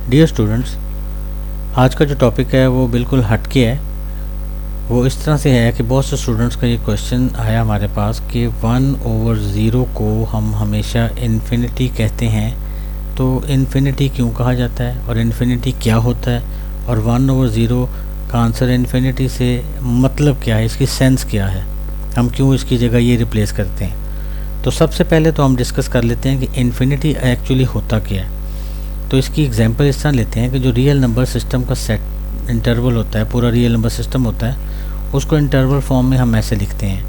Dear students, आज का जो टॉपिक है वो बिल्कुल हटके है। वो इस तरह से है कि बहुत से स्टूडेंट्स का ये क्वेश्चन आया हमारे पास कि 1/0 को हम हमेशा इन्फिनिटी कहते हैं, तो इन्फिनिटी क्यों कहा जाता है और इन्फिनिटी क्या होता है, और 1/0 का आंसर इन्फिनिटी से मतलब क्या है, इसकी सेंस क्या है, हम क्यों इसकी जगह ये रिप्लेस करते हैं। तो सबसे पहले तो हम डिस्कस कर लेते हैं कि इन्फिनिटी एक्चुअली होता क्या है। तो इसकी एग्जांपल इस तरह लेते हैं कि जो रियल नंबर सिस्टम का सेट इंटरवल होता है, पूरा रियल नंबर सिस्टम होता है, उसको इंटरवल फॉर्म में हम ऐसे लिखते हैं।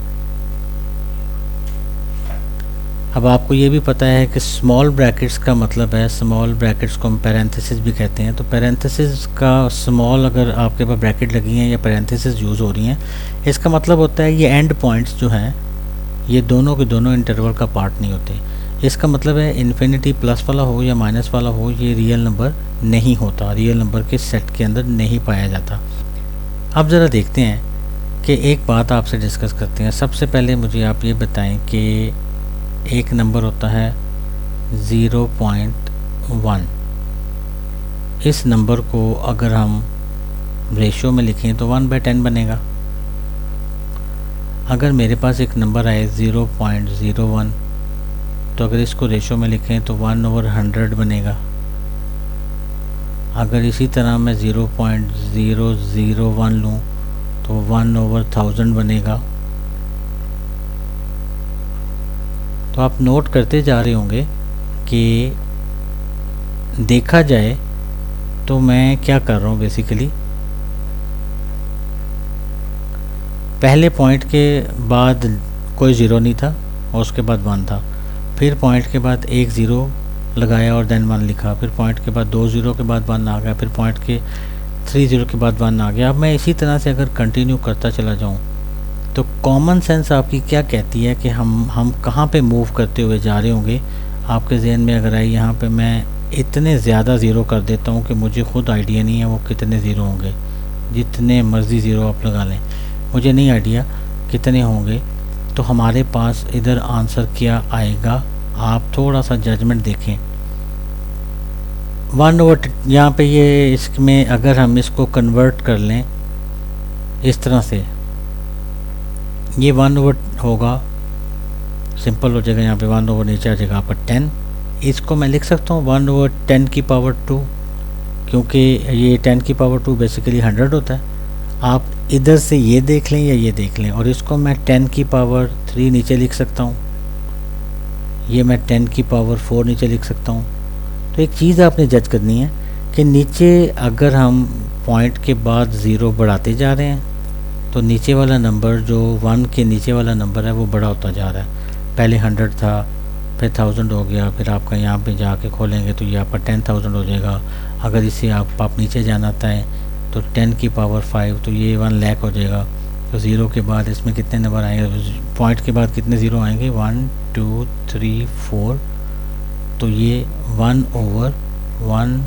अब आपको ये भी पता है कि स्मॉल ब्रैकेट्स का मतलब है, स्मॉल ब्रैकेट्स को हम पैरेंथेसिस भी कहते हैं। तो पैरेंथेसिस का स्मॉल, अगर आपके पास ब्रैकेट लगी हैं या पैरेंथेसिस यूज़ हो रही हैं, इसका मतलब होता है ये एंड पॉइंट्स जो हैं ये दोनों के दोनों इंटरवल का पार्ट नहीं होते। इसका मतलब है इन्फिनिटी प्लस वाला हो या माइनस वाला हो, ये रियल नंबर नहीं होता, रियल नंबर के सेट के अंदर नहीं पाया जाता। अब ज़रा देखते हैं कि एक बात आपसे डिस्कस करते हैं। सबसे पहले मुझे आप ये बताएं कि एक नंबर होता है 0.1। इस नंबर को अगर हम रेशियो में लिखें तो 1/10 बनेगा। अगर मेरे पास एक नंबर आए 0.01, तो अगर इसको रेशो में लिखें तो 1/100 बनेगा। अगर इसी तरह मैं 0.001 लूँ तो 1/1000 बनेगा। तो आप नोट करते जा रहे होंगे कि देखा जाए तो मैं क्या कर रहा हूँ बेसिकली, पहले पॉइंट के बाद कोई ज़ीरो नहीं था और उसके बाद 1 था, फिर पॉइंट के बाद एक ज़ीरो लगाया और देन 1 लिखा, फिर पॉइंट के बाद 2 ज़ीरो के बाद 1 आ गया, फिर पॉइंट के 3 ज़ीरो के बाद 1 आ गया। अब मैं इसी तरह से अगर कंटिन्यू करता चला जाऊं तो कॉमन सेंस आपकी क्या कहती है कि हम कहाँ पे मूव करते हुए जा रहे होंगे। आपके जहन में अगर आई यहाँ पे मैं इतने ज़्यादा ज़ीरो कर देता हूँ कि मुझे खुद आइडिया नहीं है वो कितने ज़ीरो होंगे, जितने मर्ज़ी ज़ीरो आप लगा लें, मुझे नहीं आइडिया कितने होंगे। तो हमारे पास इधर आंसर क्या आएगा, आप थोड़ा सा जजमेंट देखें। 1/, यहाँ पे ये इसमें अगर हम इसको कन्वर्ट कर लें इस तरह से, ये 1/, होगा, सिंपल हो जाएगा। यहाँ पे 1/, नीचे आ जाएगा आपका 10। इसको मैं लिख सकता हूँ 1/10 की पावर 2, क्योंकि ये 10 की पावर 2 बेसिकली 100 होता है। आप इधर से ये देख लें या ये देख लें, और इसको मैं 10 की पावर 3 नीचे लिख सकता हूँ, ये मैं 10 की पावर 4 नीचे लिख सकता हूँ। तो एक चीज़ आपने जज करनी है कि नीचे अगर हम पॉइंट के बाद ज़ीरो बढ़ाते जा रहे हैं तो नीचे वाला नंबर जो 1 के नीचे वाला नंबर है वो बड़ा होता जा रहा है। पहले 100 था, फिर 1000 हो गया, फिर आपका यहाँ पे जाके खोलेंगे तो ये आपका 10,000 हो जाएगा। अगर इसे आप नीचे जाना चाहें तो 10 की पावर 5, तो ये 1 लाख हो जाएगा। तो ज़ीरो के बाद इसमें कितने नंबर आएंगे, पॉइंट के बाद कितने ज़ीरो आएंगे, 1 2 3 4, तो ये 1/1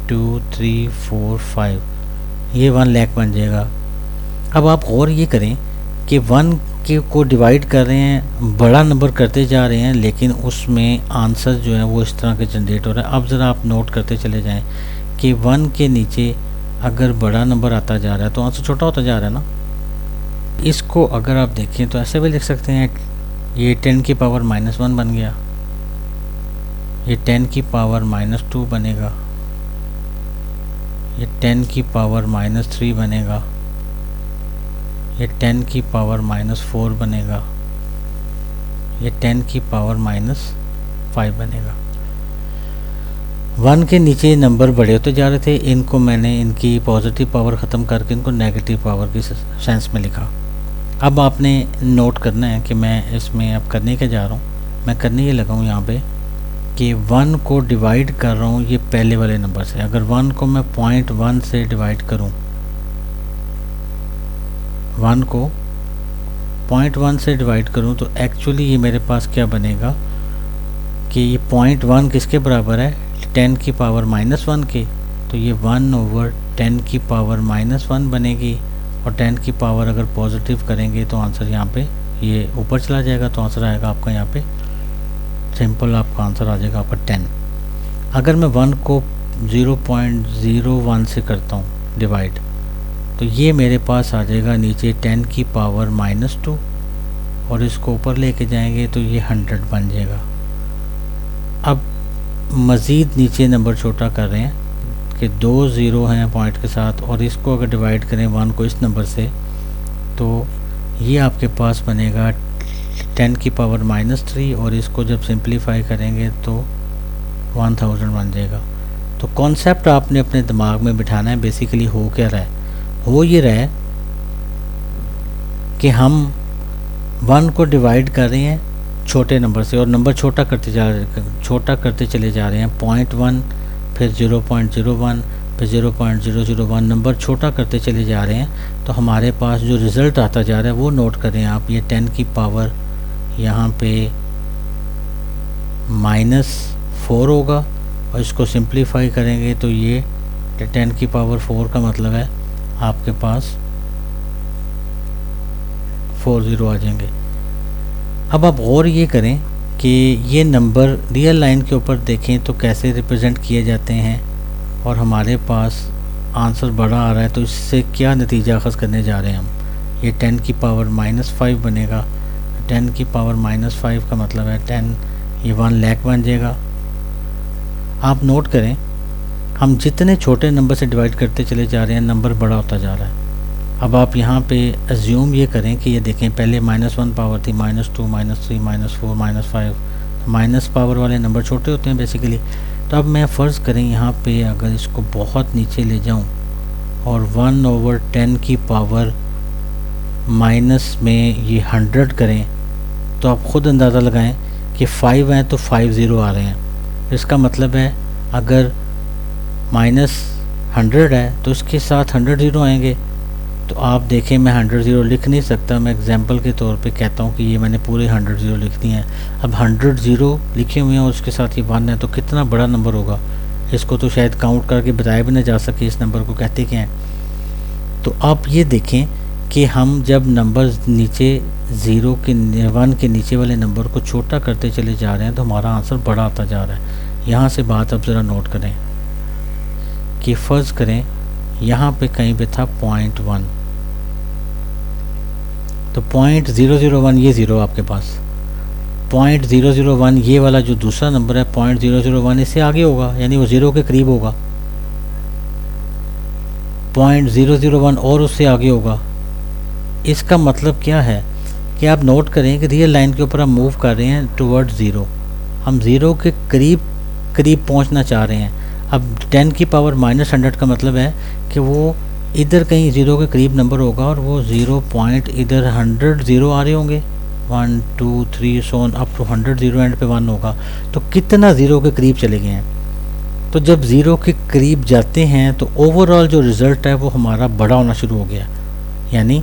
2 3 4 5, ये 1 लाख बन जाएगा। अब आप और ये करें कि 1 के को डिवाइड कर रहे हैं, बड़ा नंबर करते जा रहे हैं, लेकिन उसमें आंसर जो है वो इस तरह के जनरेट हो रहा है। अब ज़रा आप नोट करते चले जाएं कि 1 के नीचे अगर बड़ा नंबर आता जा रहा है तो आंसर छोटा होता जा रहा है ना। इसको अगर आप देखें तो ऐसे भी लिख सकते हैं, ये 10 की पावर -1 बन गया, ये 10 की पावर -2 बनेगा, ये 10 की पावर -3 बनेगा, ये 10 की पावर -4 बनेगा, ये 10 की पावर -5 बनेगा। 1 के नीचे नंबर बड़े होते जा रहे थे, इनको मैंने इनकी पॉजिटिव पावर ख़त्म करके इनको नेगेटिव पावर की सेंस में लिखा। अब आपने नोट करना है कि मैं इसमें अब करने क्या जा रहा हूँ, मैं करने ये लगा हूँ यहाँ पे कि 1 को डिवाइड कर रहा हूँ ये पहले वाले नंबर से। अगर 1 को मैं 0.1 से डिवाइड करूँ, 1 को 0.1 से डिवाइड करूँ तो एक्चुअली ये मेरे पास क्या बनेगा कि ये 0.1 किसके बराबर है, 10 की पावर -1 के, तो ये 1/10 की पावर -1 बनेगी। और 10 की पावर अगर पॉजिटिव करेंगे तो आंसर यहाँ पे ये ऊपर चला जाएगा, तो आंसर आएगा आपका यहाँ पे सिंपल, आपका आंसर आ जाएगा आपका 10। अगर मैं 1 को 0.01 से करता हूँ डिवाइड, तो ये मेरे पास आ जाएगा नीचे 10 की पावर -2, और इसको ऊपर लेके जाएंगे तो ये 100 बन जाएगा। अब मज़ीद नीचे नंबर छोटा कर रहे हैं कि 2 ज़ीरो हैं पॉइंट के साथ, और इसको अगर डिवाइड करें 1 को इस नंबर से, तो ये आपके पास बनेगा 10 की पावर -3, और इसको जब सिंप्लीफाई करेंगे तो 1000 बन जाएगा। तो कॉन्सेप्ट आपने अपने दिमाग में बिठाना है। बेसिकली हो क्या रहा है, हो ये रहा है कि हम 1 को डिवाइड कर रहे हैं छोटे नंबर से, और नंबर छोटा करते चले जा रहे हैं। 0.1, फिर 0.01, फिर 0.001, नंबर छोटा करते चले जा रहे हैं। तो हमारे पास जो रिज़ल्ट आता जा रहा है वो नोट करें आप। ये 10 की पावर यहाँ पे -4 होगा, और इसको सिंप्लीफाई करेंगे तो ये 10 की पावर 4 का मतलब है आपके पास 40 आ जाएंगे। अब आप और ये करें कि ये नंबर रियल लाइन के ऊपर देखें तो कैसे रिप्रेजेंट किए जाते हैं, और हमारे पास आंसर बड़ा आ रहा है तो इससे क्या नतीजा अखज़ करने जा रहे हैं हम। ये 10 की पावर -5 बनेगा। 10 की पावर -5 का मतलब है 10, ये 1 लाख बन जाएगा। आप नोट करें, हम जितने छोटे नंबर से डिवाइड करते चले जा रहे हैं नंबर बड़ा होता जा रहा है। अब आप यहाँ पे अज्यूम ये करें कि ये देखें, पहले -1 पावर थी, -2, -3, -4, -5, तो माइनस पावर वाले नंबर छोटे होते हैं बेसिकली। तो अब मैं फ़र्ज़ करें यहाँ पे अगर इसको बहुत नीचे ले जाऊँ और 1/10 की पावर माइनस में ये 100 करें, तो आप ख़ुद अंदाज़ा लगाएं कि 5 हैं तो 5 ज़ीरो आ रहे हैं। इसका मतलब है अगर -100 है तो इसके साथ 100 ज़ीरो आएंगे। तो आप देखें, मैं 100 ज़ीरो लिख नहीं सकता, मैं एग्जांपल के तौर पे कहता हूँ कि ये मैंने पूरे 100 ज़ीरो लिख दिए हैं। अब 100 ज़ीरो लिखे हुए हैं और उसके साथ ये 1 है, तो कितना बड़ा नंबर होगा। इसको तो शायद काउंट करके बताया भी ना जा सके इस नंबर को कहते क्या हैं। तो आप ये देखें कि हम जब नंबर नीचे 1 के नीचे वाले नंबर को छोटा करते चले जा रहे हैं तो हमारा आंसर बड़ा आता जा रहा है। यहाँ से बात अब ज़रा नोट करें कि फ़र्ज़ करें यहाँ पे कहीं पे था 0.1, तो 0.001 ये ज़ीरो आपके पास, 0.001 ये वाला जो दूसरा नंबर है 0.001 इससे आगे होगा, यानी वो ज़ीरो के करीब होगा। 0.001 और उससे आगे होगा। इसका मतलब क्या है कि आप नोट करें कि रियल लाइन के ऊपर हम मूव कर रहे हैं टुवर्ड ज़ीरो, हम ज़ीरो के करीब पहुंचना चाह रहे हैं। अब 10 की पावर -100 का मतलब है कि वो इधर कहीं ज़ीरो के करीब नंबर होगा, और वो 0 पॉइंट इधर 100 ज़ीरो आ रहे होंगे, 1 2 3 so on up to 100 zero end पे 1 होगा। तो कितना ज़ीरो के करीब चले गए हैं। तो जब ज़ीरो के करीब जाते हैं तो ओवरऑल जो रिज़ल्ट है वो हमारा बड़ा होना शुरू हो गया। यानी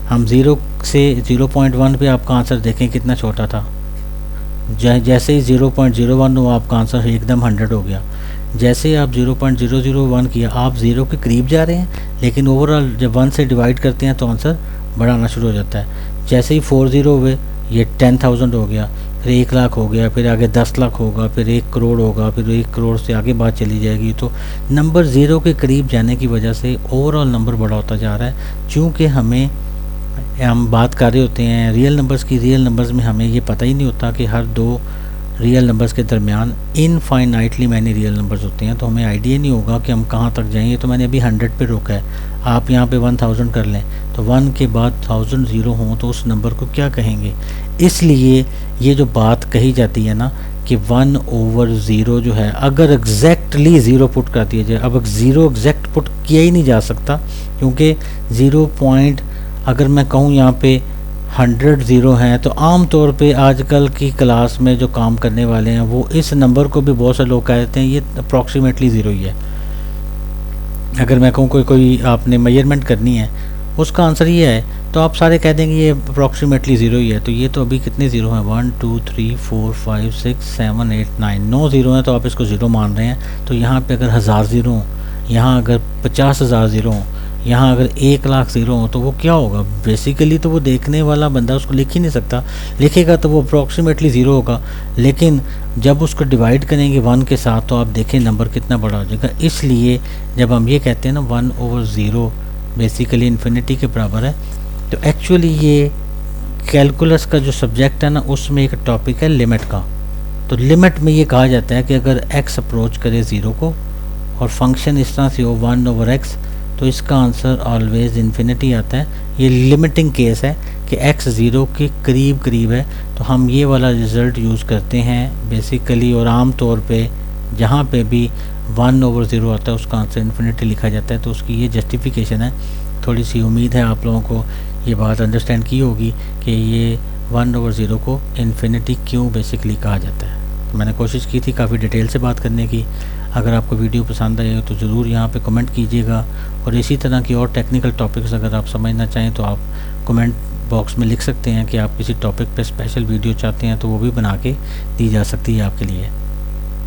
हम 0 से 0.1 पे आपका आंसर देखें कितना छोटा था, जैसे ही 0.01 हुआ आपका आंसर एकदम 100 हो गया। जैसे आप 0.001 किया आप 0 के करीब जा रहे हैं, लेकिन ओवरऑल जब 1 से डिवाइड करते हैं तो आंसर बड़ा आना शुरू हो जाता है। जैसे ही 4 ज़ीरो हुए ये 10,000 हो गया, फिर 1 लाख हो गया, फिर आगे 10 लाख होगा, फिर 1 करोड़ होगा, फिर 1 करोड़ से आगे बात चली जाएगी। तो नंबर 0 के करीब जाने की वजह से ओवरऑल नंबर बड़ा होता जा रहा है। चूँकि हम बात कर रहे होते हैं रियल नंबर्स की, रियल नंबर्स में हमें ये पता ही नहीं होता कि हर दो रियल नंबर्स के दरमियान इनफाइनाइटली मैनी रियल नंबर्स होते हैं, तो हमें आइडिया नहीं होगा कि हम कहाँ तक जाएंगे। तो मैंने अभी 100 पे रोका है, आप यहाँ पे 1000 कर लें, तो 1 के बाद 1000 ज़ीरो हों तो उस नंबर को क्या कहेंगे। इसलिए ये जो बात कही जाती है ना कि 1/0 जो है अगर एग्जैक्टली ज़ीरो पुट कर दिया जाए, अब ज़ीरो एग्जैक्ट पुट किया ही नहीं जा सकता, क्योंकि 0 पॉइंट अगर मैं कहूँ यहाँ पे 100 ज़ीरो हैं, तो आम तौर पे आजकल की क्लास में जो काम करने वाले हैं वो इस नंबर को भी बहुत से लोग कहते हैं ये अप्रॉक्सीमेटली ज़ीरो ही है। अगर मैं कहूँ कोई आपने मेजरमेंट करनी है उसका आंसर ये है, तो आप सारे कह देंगे ये अप्रॉक्सीमेटली ज़ीरो ही है। तो ये तो अभी कितने ज़ीरो हैं, 1 2 3 4 5 6 7 8 9 ज़ीरो हैं, तो आप इसको ज़ीरो मान रहे हैं। तो यहाँ पे अगर 1000 ज़ीरो हों, यहाँ अगर 50,000 ज़ीरो हों, यहाँ अगर 1 लाख ज़ीरो हो तो वो क्या होगा? बेसिकली तो वो देखने वाला बंदा उसको लिख ही नहीं सकता, लिखेगा तो वो अप्रॉक्सीमेटली ज़ीरो होगा, लेकिन जब उसको डिवाइड करेंगे 1 के साथ तो आप देखें नंबर कितना बड़ा हो जाएगा। इसलिए जब हम ये कहते हैं ना 1/0 बेसिकली इन्फिनिटी के बराबर है, तो एक्चुअली ये कैलकुलस का जो सब्जेक्ट है ना उसमें एक टॉपिक है लिमिट का। तो लिमिट में ये कहा जाता है कि अगर x अप्रोच करे ज़ीरो को और फंक्शन इस तरह से हो 1/x, तो इसका आंसर ऑलवेज इन्फिनिटी आता है। ये लिमिटिंग केस है कि x ज़ीरो के करीब करीब है, तो हम ये वाला रिज़ल्ट यूज़ करते हैं बेसिकली। और आम तौर पे जहाँ पे भी 1/0 आता है उसका आंसर इन्फिनिटी लिखा जाता है। तो उसकी ये जस्टिफिकेशन है। थोड़ी सी उम्मीद है आप लोगों को ये बात अंडरस्टैंड की होगी कि ये 1/0 को इन्फिनिटी क्यों बेसिकली कहा जाता है। मैंने कोशिश की थी काफ़ी डिटेल से बात करने की। अगर आपको वीडियो पसंद आए तो ज़रूर यहाँ पे कमेंट कीजिएगा, और इसी तरह की और टेक्निकल टॉपिक्स अगर आप समझना चाहें तो आप कमेंट बॉक्स में लिख सकते हैं कि आप किसी टॉपिक पे स्पेशल वीडियो चाहते हैं, तो वो भी बना के दी जा सकती है आपके लिए।